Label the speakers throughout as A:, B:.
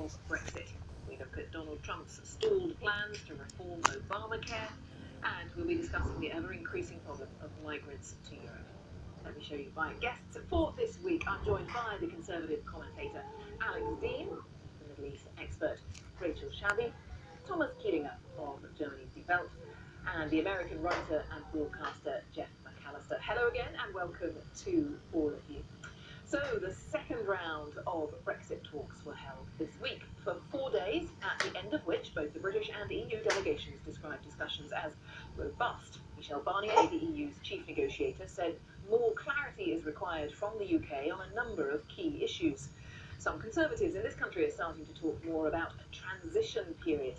A: of Brexit. We look at Donald Trump's stalled plans to reform Obamacare, and we'll be discussing the ever-increasing problem of migrants to Europe. Let me show you my guests for this week. I'm joined by the Conservative commentator Alex Dean, the Middle East expert Rachel Shadi, Thomas Kieringer of Germany's Die Welt, and the American writer and broadcaster Jeff McAllister. Hello again and welcome to all of you. So the second round of Brexit talks were held this week for 4 days, at the end of which both the British and EU delegations described discussions as robust. Michel Barnier, the EU's chief negotiator, said more clarity is required from the UK on a number of key issues. Some Conservatives in this country are starting to talk more about a transition period.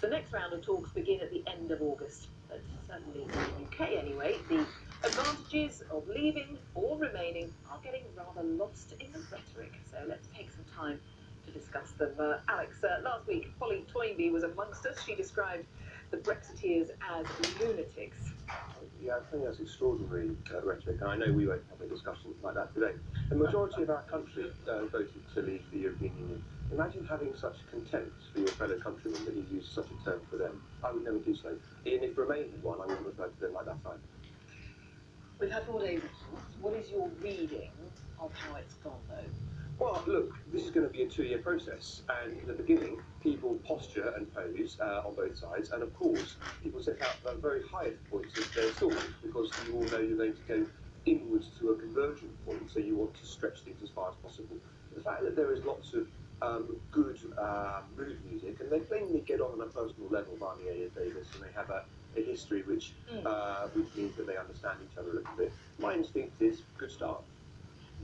A: The next round of talks begin at the end of August, but certainly in the UK anyway, the advantages of leaving or remaining are getting rather lost in the rhetoric. So let's take some time to discuss them. Alex, last week Polly Toynbee was amongst us. She described the Brexiteers as lunatics.
B: Yeah, I think that's extraordinary rhetoric, and I know we won't have a discussion like that today. The majority of our country voted to leave the European Union. Imagine having such contempt for your fellow countrymen that you use such a term for them. I would never do so. Even if Remain had won, I wouldn't refer to them like that either.
A: We've had 4 days of talks. What is your reading of how it's gone, though?
B: Well, look, this is going to be a 2-year process, and in the beginning, people posture and pose on both sides, and of course, people set out the very highest points of their story, because you all know you're going to go inwards to a convergent point, so you want to stretch things as far as possible. The fact that there is lots of good mood music, and they plainly get on a personal level, Barnier and Davis, and they have a history which means that they understand each other a little bit. My instinct is good start.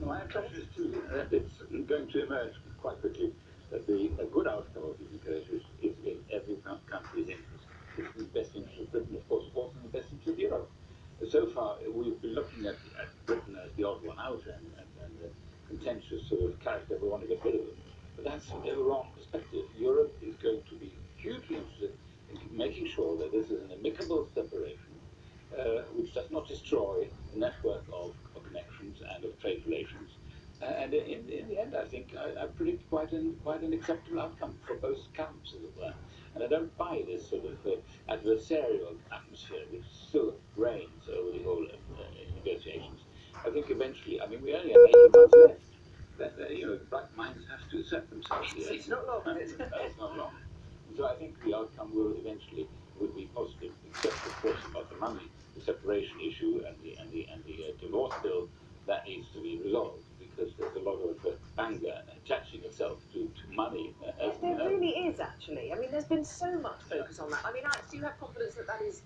C: My impression is too that it's going to emerge quite quickly that a good outcome of these negotiations is in every country's interest. It's in the best interest of Britain, of course, also in the best interest of Europe. So far, we've been looking at Britain as the odd one out and the contentious sort of character we want to get rid of them. But that's a wrong perspective. Europe is going to be hugely interested in making sure that this is an amicable separation which does not destroy the network of connections and of trade relations. And in the end, I think I predict quite an acceptable outcome for both camps, as it were. And I don't buy this sort of adversarial atmosphere which still reigns over the whole negotiations. I think eventually, I mean, we only have 18 months left. Black minds have to assert themselves.
A: It's not long, is it?
C: It's not long. So I think the outcome will eventually be positive, except of course about the money, the separation issue, and the divorce bill that needs to be resolved, because there's a lot of anger attaching itself to money.
A: There really is, actually. I mean, there's been so much focus on that. I mean, do you have confidence that that is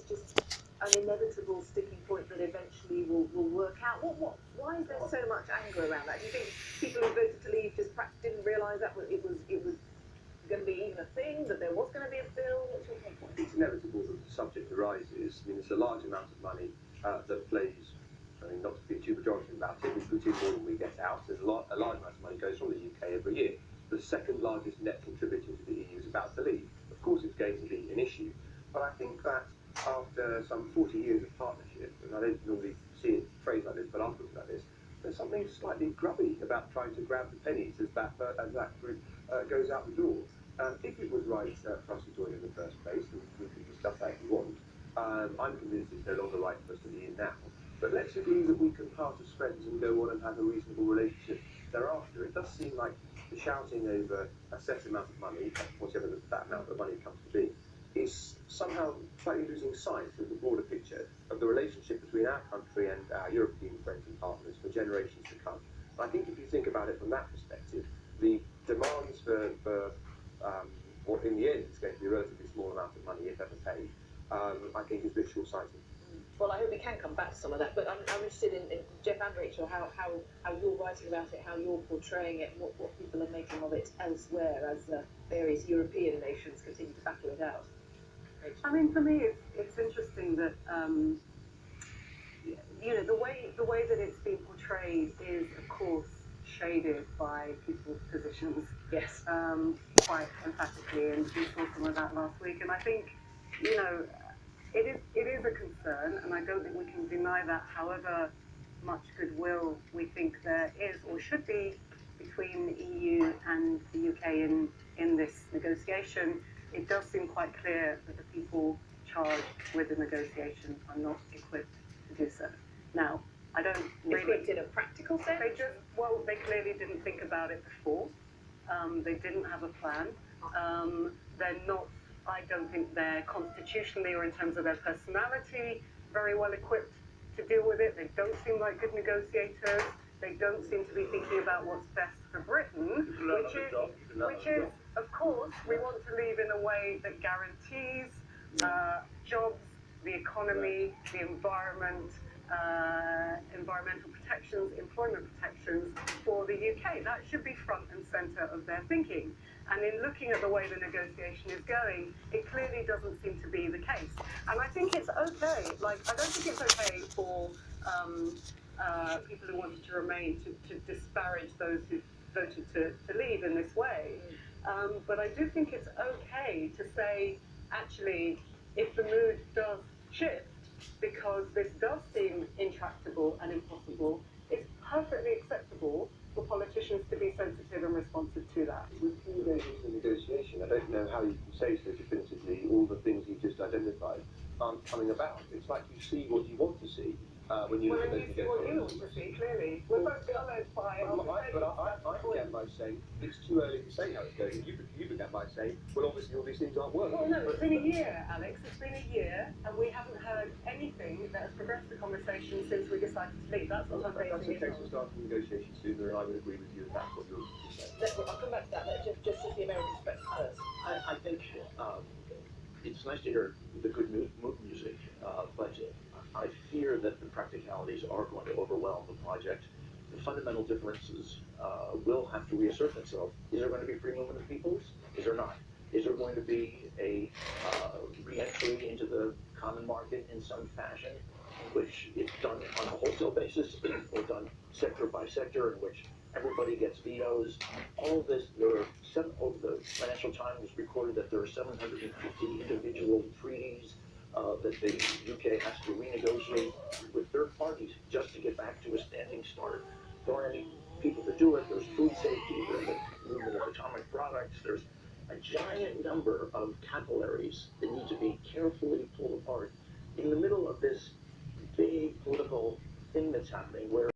A: just an inevitable sticking point that eventually will work out? Why is there so much anger around that? Do you think people who voted to leave just didn't realise that it was going to be even a thing, that there was going to be a bill? What's your take on it?
B: It's inevitable that the subject arises. I mean, it's a large amount of money that plays, I mean, not to be too pejorative about it, we put in more than we get out. There's a large amount of money goes from the UK every year. The second largest net contributor to the EU is about to leave. Of course, it's going to be an issue. But I think that after some 40 years of partnership, and I don't normally see it phrased like this, but I'll put it like this, there's something slightly grubby about trying to grab the pennies as that group goes out the door. If it was right for us to join in the first place, and we can discuss that if you want, I'm convinced it's no longer right for us to be in now. But let's agree that we can part as friends and go on and have a reasonable relationship thereafter. It does seem like the shouting over a set amount of money, whatever that amount of money comes to be, is somehow slightly losing sight of the broader picture of the relationship between our country and our European friends and partners for generations to come. And I think if you think about it from that perspective, the demands for what in the end is going to be a relatively small amount of money, if ever paid, I think is a bit short-sighted.
A: Well, I hope we can come back to some of that, but I'm interested in Jeff and Rachel, how you're writing about it, how you're portraying it, what people are making of it elsewhere as various European nations continue to battle it out. Rachel?
D: I mean, for me, it's interesting that the way that it's been portrayed is, of course, shaded by people's positions.
A: Yes.
D: Quite emphatically, and we saw some of that last week. And I think, it is a concern, and I don't think we can deny that. However much goodwill we think there is or should be between the EU and the UK in this negotiation, it does seem quite clear that the people charged with the negotiation are not equipped to do so. Now, I don't really...
A: Equipped in a practical sense?
D: They clearly didn't think about it before. They didn't have a plan. They're not, I don't think they're constitutionally or in terms of their personality very well equipped to deal with it. They don't seem like good negotiators. They don't seem to be thinking about what's best for Britain, which is, of course, we want to leave in a way that guarantees jobs, the economy, the environment, environmental protections, employment protections for the UK. That should be front and centre of their thinking. And in looking at the way the negotiation is going, it clearly doesn't seem to be the case. And I think it's okay. I don't think it's okay for people who wanted to remain to disparage those who voted to leave in this way. But I do think it's okay to say, actually, if the mood does shift, because this does seem intractable and impossible, it's perfectly acceptable for politicians to be sensitive and responsive to that.
B: With you going into the negotiation, I don't know how you can say so definitively all the things you've just identified aren't coming about. It's like you see what you want to see when you look at those
D: negotiations. Well, you see what you want to see, clearly. We're both coloured by our
B: I began by saying it's too early to say how it's going. You began by saying, well, obviously all these things aren't working.
D: Well, no, it's been a year, Alex. It's been a year, and we haven't heard anything that has progressed the conversation since we decided to leave. That's what I'm
B: That's
D: basing
B: the
D: it
B: case
D: on.
B: of starting negotiations sooner, and I would agree with you if that's what you're saying.
A: I'll come back to that. Just as the American perspective first.
E: I think it's nice to hear the good mood music, but I fear that the practicalities are going to overwhelm the project. The fundamental differences will have to reassert themselves. Is there going to be free movement of peoples? Is there not? Is there going to be a re-entry into the common market in some fashion, in which it's done on a wholesale basis or done sector by sector, in which everybody gets vetoes? All of this, over the Financial Times recorded that there are 750 individual treaties that the UK has to renegotiate with third parties just to get back to a standing start. There aren't any people to do it. There's food safety, there's the movement of atomic products, there's a giant number of capillaries that need to be carefully pulled apart in the middle of this big political thing that's happening where